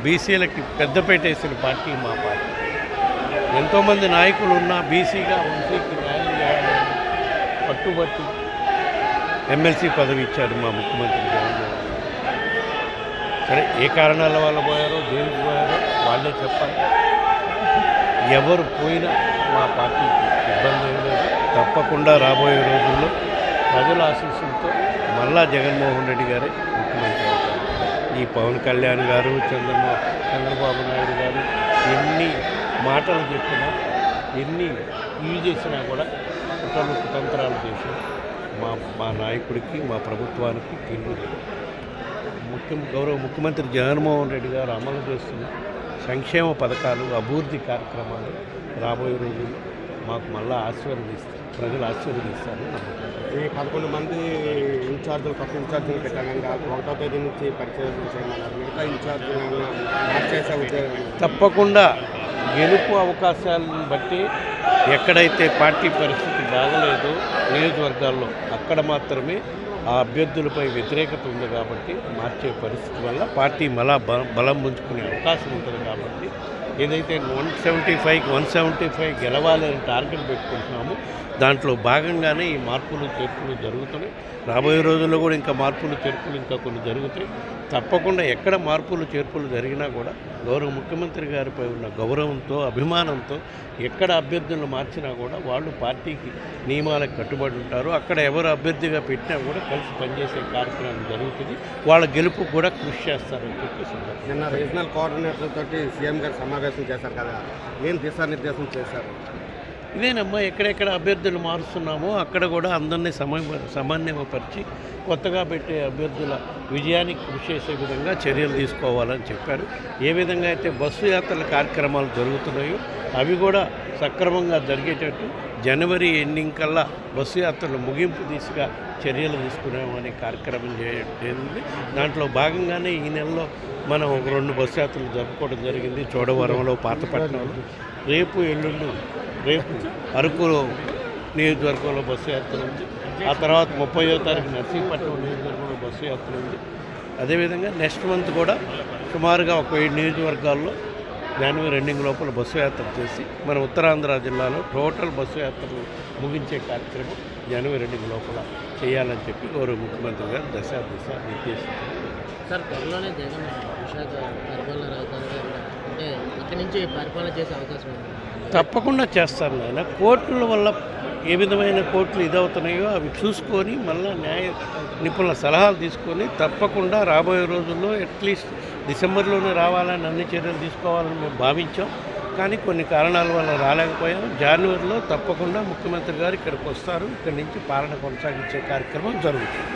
బీసీలకి పెద్దపేట వేసిన పార్టీ మా పార్టీ. ఎంతోమంది నాయకులు ఉన్నా బీసీగా ఓసీకి న్యాయం చేయాలని పట్టుబట్టి ఎమ్మెల్సీ పదవి ఇచ్చారు మా ముఖ్యమంత్రి జగన్మోహన్ రెడ్డి. సరే, ఏ కారణాల వల్ల పోయారో దేనికి పోయారో వాళ్ళే చెప్పాలి. ఎవరు పోయినా మా పార్టీకి ఇబ్బంది ఏం లేదు. తప్పకుండా రాబోయే రోజుల్లో ప్రజల ఆశీస్సులతో మళ్ళా జగన్మోహన్ రెడ్డి గారే ముఖ్యమంత్రి అవుతారు. ఈ పవన్ కళ్యాణ్ గారు, చంద్రబాబు నాయుడు గారు ఎన్ని మాటలు చెప్పినా, ఎన్ని ఇవి చేసినా కూడా కుతంత్రాలు చేసి మా నాయకుడికి, మా ప్రభుత్వానికి తిరుగులేదు. గౌరవ ముఖ్యమంత్రి జగన్మోహన్ రెడ్డి గారు అమలు చేస్తున్న సంక్షేమ పథకాలు, అభివృద్ధి కార్యక్రమాలు రాబోయే రోజుల్లో మాకు మళ్ళీ ప్రజలు ఆశీర్వదిస్తారు. ఈ 11 మంది ఇన్ఛార్జీలు, కొత్త ఇన్ఛార్జీలు పెట్టాను. 1వ తేదీ నుంచి పరిచయం చేయమన్నారు. మిగతా ఇన్ఛార్జీలు మార్చేసే ఉద్యోగం తప్పకుండా గెలుపు అవకాశాలను బట్టి ఎక్కడైతే పార్టీ పరిస్థితి బాగలేదో నియోజకవర్గాల్లో అక్కడ మాత్రమే ఆ అభ్యర్థులపై వ్యతిరేకత ఉంది కాబట్టి మార్చే పరిస్థితి వల్ల పార్టీ మళ్ళా బలం పుంజుకునే అవకాశం ఉంటుంది. కాబట్టి ఏదైతే 175 గెలవాలని టార్గెట్ పెట్టుకుంటున్నామో దాంట్లో భాగంగానే ఈ మార్పులు చేర్పులు జరుగుతున్నాయి. రాబోయే రోజుల్లో కూడా ఇంకా మార్పులు చేర్పులు ఇంకా కొన్ని జరుగుతాయి. తప్పకుండా ఎక్కడ మార్పులు చేర్పులు జరిగినా కూడా గౌరవ ముఖ్యమంత్రి గారిపై ఉన్న గౌరవంతో, అభిమానంతో ఎక్కడ అభ్యర్థులను మార్చినా కూడా వాళ్ళు పార్టీకి నియమాలకు కట్టుబడి ఉంటారు. అక్కడ ఎవరు అభ్యర్థిగా పెట్టినా కూడా కలిసి పనిచేసే కార్యక్రమం జరుగుతుంది. వాళ్ళ గెలుపు కూడా కృషి చేస్తారని చెప్పి నిన్న రీజనల్ కోఆర్డినేటర్ తోటి సీఎం గారు సమావేశం చేశారు కదా, ఏం దిశానిర్దేశం చేశారు? ఇదేనమ్మా, ఎక్కడెక్కడ అభ్యర్థులు మారుస్తున్నామో అక్కడ కూడా అందరినీ సమన్వయపరిచి కొత్తగా పెట్టే అభ్యర్థుల విజయానికి కృషి చేసే విధంగా చర్యలు తీసుకోవాలని చెప్పారు. ఏ విధంగా అయితే బస్సు యాత్రల కార్యక్రమాలు జరుగుతున్నాయో అవి కూడా సక్రమంగా జరిగేటట్టు జనవరి ఎండింగ్ కల్లా బస్సు యాత్రలు ముగింపు దిశగా చర్యలు తీసుకున్నామనే కార్యక్రమం జరిగింది. దాంట్లో భాగంగానే ఈ నెలలో మనం 2 బస్సు యాత్రలు జరుపుకోవడం జరిగింది. చోడవరంలో, పాతపట్నంలో. రేపు అరకు నియోజకవర్గంలో బస్సు యాత్ర ఉంది. ఆ తర్వాత 30వ తారీఖు నర్సీపట్నం నియోజకవర్గంలో బస్సు యాత్ర ఉంది. అదేవిధంగా నెక్స్ట్ మంత్ కూడా సుమారుగా ఒక 7 నియోజకవర్గాల్లో జనవరి ఎండింగ్ లోపల బస్సు యాత్ర చేసి మన ఉత్తరాంధ్ర జిల్లాలో టోటల్ బస్సు యాత్రలు ముగించే కార్యక్రమం జనవరి ఎండింగ్ లోపల చేయాలని చెప్పి గౌరవ ముఖ్యమంత్రి గారు దశ నిర్దేశించారు. సార్, త్వరలోనే జగన్ విశాఖ పరిపాలన రాజధానిగా అంటే ఇక్కడి నుంచి పరిపాలన చేసే అవకాశం ఉంది. తప్పకుండా చేస్తారు నాయన. కోర్టుల వల్ల ఏ విధమైన కోర్టులు ఇదవుతున్నాయో అవి చూసుకొని మళ్ళీ న్యాయ నిపుణుల సలహాలు తీసుకొని తప్పకుండా రాబోయే రోజుల్లో అట్లీస్ట్ డిసెంబర్లోనే రావాలని అన్ని చర్యలు తీసుకోవాలని మేము భావించాం. కానీ కొన్ని కారణాల వల్ల రాలేకపోయాం. జనవరిలో తప్పకుండా ముఖ్యమంత్రి గారు ఇక్కడికి వస్తారు. ఇక్కడి నుంచి పాలన కొనసాగించే కార్యక్రమం జరుగుతుంది.